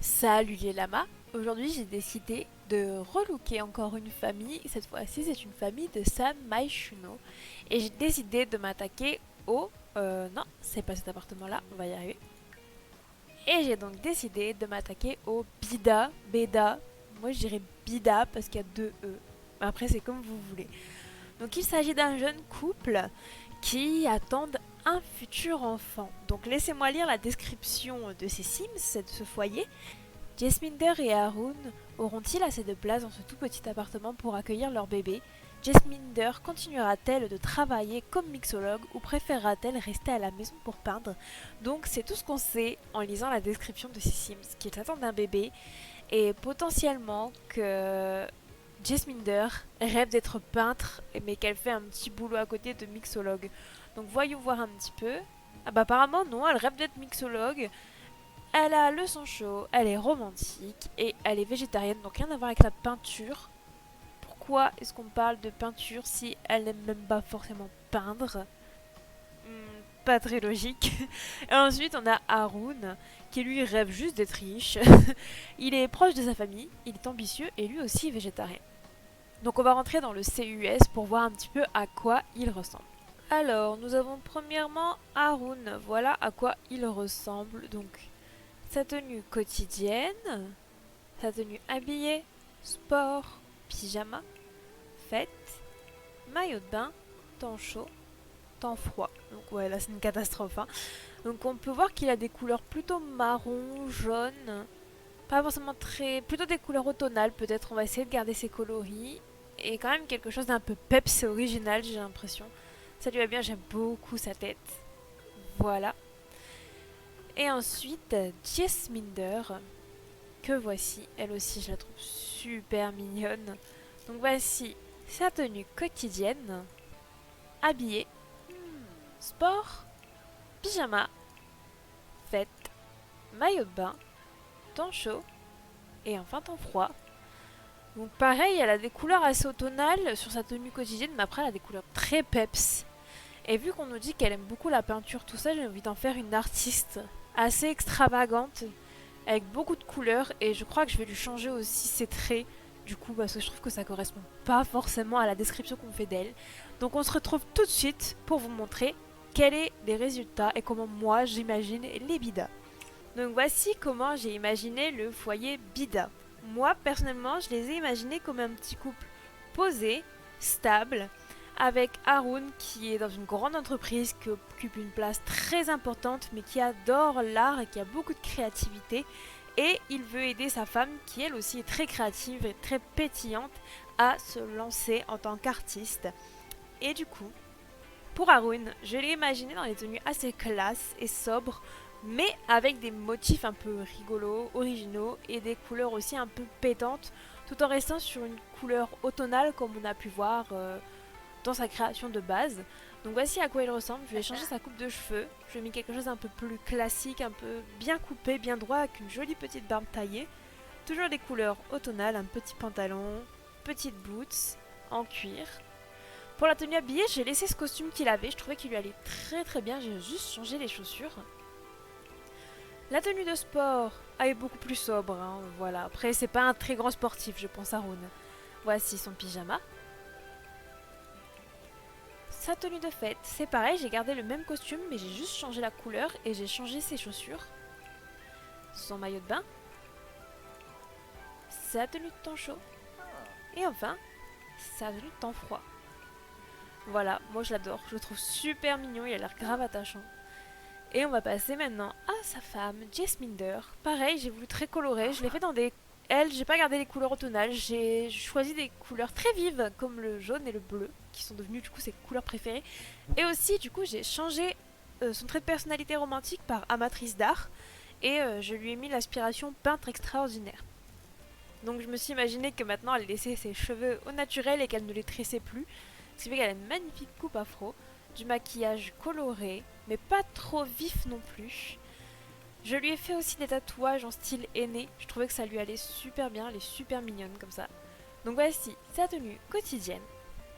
Salut les lamas, aujourd'hui j'ai décidé de relooker encore une famille, cette fois-ci c'est une famille de San Maishuno et j'ai décidé de m'attaquer au... non, c'est pas cet appartement là, on va y arriver. Et j'ai donc décidé de m'attaquer au Bida, moi je dirais Bida parce qu'il y a deux E, mais après c'est comme vous voulez. Donc il s'agit d'un jeune couple qui attendent un futur enfant. Donc laissez-moi lire la description de ces Sims, de ce foyer. Jasminder et Haroun auront-ils assez de place dans ce tout petit appartement pour accueillir leur bébé? Jasminder continuera-t-elle de travailler comme mixologue ou préférera-t-elle rester à la maison pour peindre? Donc c'est tout ce qu'on sait en lisant la description de ces Sims, qu'ils attendent un bébé et potentiellement que Jasminder rêve d'être peintre mais qu'elle fait un petit boulot à côté de mixologue. Donc voyons voir un petit peu. Ah bah apparemment non, elle rêve d'être mixologue. Elle a le sang chaud, elle est romantique et elle est végétarienne, donc rien à voir avec la peinture. Pourquoi est-ce qu'on parle de peinture si elle n'aime même pas forcément peindre? Pas très logique. Et ensuite, on a Haroun qui lui rêve juste d'être riche. Il est proche de sa famille, il est ambitieux et lui aussi végétarien. Donc on va rentrer dans le CUS pour voir un petit peu à quoi il ressemble. Alors, nous avons premièrement Haroun. Voilà à quoi il ressemble. Donc, sa tenue quotidienne, sa tenue habillée, sport, pyjama, fête, maillot de bain, temps chaud, temps froid. Donc ouais, là c'est une catastrophe. Hein. Donc on peut voir qu'il a des couleurs plutôt marron, jaune, pas forcément très... plutôt des couleurs automnales peut-être. On va essayer de garder ses coloris. Et quand même quelque chose d'un peu peps et original, j'ai l'impression. Ça lui va bien, j'aime beaucoup sa tête. Voilà. Et ensuite, Jasminder, que voici. Elle aussi, je la trouve super mignonne. Donc voici sa tenue quotidienne, habillée, sport, pyjama, fête, maillot de bain, temps chaud et enfin temps froid. Donc pareil, elle a des couleurs assez automnales sur sa tenue quotidienne, mais après elle a des couleurs très peps. Et vu qu'on nous dit qu'elle aime beaucoup la peinture, tout ça, j'ai envie d'en faire une artiste assez extravagante avec beaucoup de couleurs et je crois que je vais lui changer aussi ses traits du coup parce que je trouve que ça correspond pas forcément à la description qu'on fait d'elle. Donc on se retrouve tout de suite pour vous montrer quels sont les résultats et comment moi j'imagine les bidas. Donc voici comment j'ai imaginé le foyer bida. Moi personnellement je les ai imaginés comme un petit couple posé, stable, avec Haroun qui est dans une grande entreprise qui occupe une place très importante mais qui adore l'art et qui a beaucoup de créativité et il veut aider sa femme qui elle aussi est très créative et très pétillante à se lancer en tant qu'artiste. Et du coup, pour Haroun, je l'ai imaginé dans des tenues assez classes et sobres mais avec des motifs un peu rigolos, originaux et des couleurs aussi un peu pétantes tout en restant sur une couleur automnale comme on a pu voir dans sa création de base. Donc voici à quoi il ressemble. Je vais changer sa coupe de cheveux. Je lui ai mis quelque chose un peu plus classique, un peu bien coupé, bien droit, avec une jolie petite barbe taillée. Toujours des couleurs automnales, un petit pantalon, petites boots en cuir. Pour la tenue habillée, j'ai laissé ce costume qu'il avait. Je trouvais qu'il lui allait très très bien. J'ai juste changé les chaussures. La tenue de sport, elle est beaucoup plus sobre. Hein, voilà. Après, c'est pas un très grand sportif, je pense à Rune. Voici son pyjama. Sa tenue de fête, c'est pareil, j'ai gardé le même costume mais j'ai juste changé la couleur et j'ai changé ses chaussures. Son maillot de bain. Sa tenue de temps chaud. Et enfin, sa tenue de temps froid. Voilà, moi je l'adore, je le trouve super mignon, il a l'air grave attachant. Et on va passer maintenant à sa femme, Jasminder. Pareil, j'ai voulu très coloré, je l'ai fait dans des... Elle, j'ai pas gardé les couleurs automnales, j'ai choisi des couleurs très vives comme le jaune et le bleu, qui sont devenus du coup ses couleurs préférées. Et aussi, du coup, j'ai changé son trait de personnalité romantique par amatrice d'art et je lui ai mis l'aspiration peintre extraordinaire. Donc je me suis imaginé que maintenant elle laissait ses cheveux au naturel et qu'elle ne les tressait plus. Ce qui fait qu'elle a une magnifique coupe afro, du maquillage coloré, mais pas trop vif non plus. Je lui ai fait aussi des tatouages en style aîné, je trouvais que ça lui allait super bien, elle est super mignonne comme ça. Donc voici sa tenue quotidienne,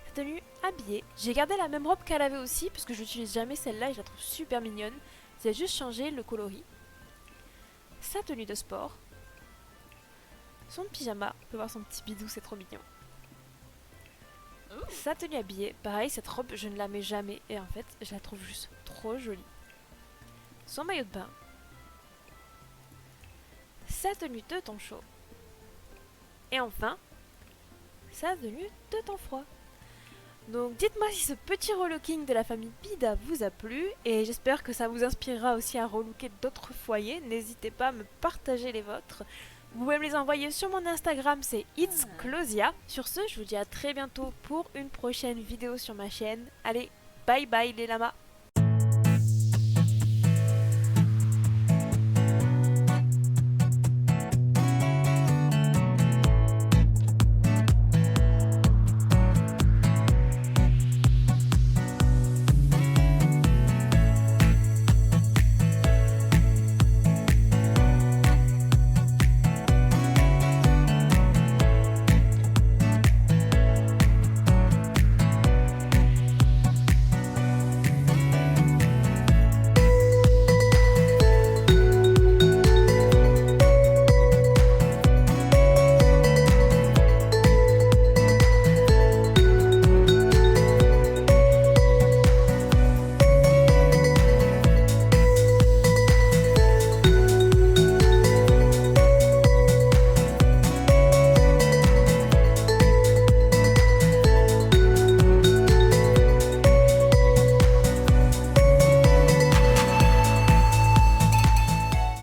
sa tenue habillée. J'ai gardé la même robe qu'elle avait aussi, parce que je n'utilise jamais celle-là et je la trouve super mignonne. C'est juste changé le coloris. Sa tenue de sport, son pyjama, on peut voir son petit bidou, c'est trop mignon. Sa tenue habillée, pareil, cette robe, je ne la mets jamais et en fait, je la trouve juste trop jolie. Son maillot de bain. Sa tenue de temps chaud. Et enfin, sa tenue de temps froid. Donc dites-moi si ce petit relooking de la famille Pida vous a plu et j'espère que ça vous inspirera aussi à relooker d'autres foyers. N'hésitez pas à me partager les vôtres. Vous pouvez me les envoyer sur mon Instagram, c'est It's Closia. Sur ce, je vous dis à très bientôt pour une prochaine vidéo sur ma chaîne. Allez, bye bye les lamas.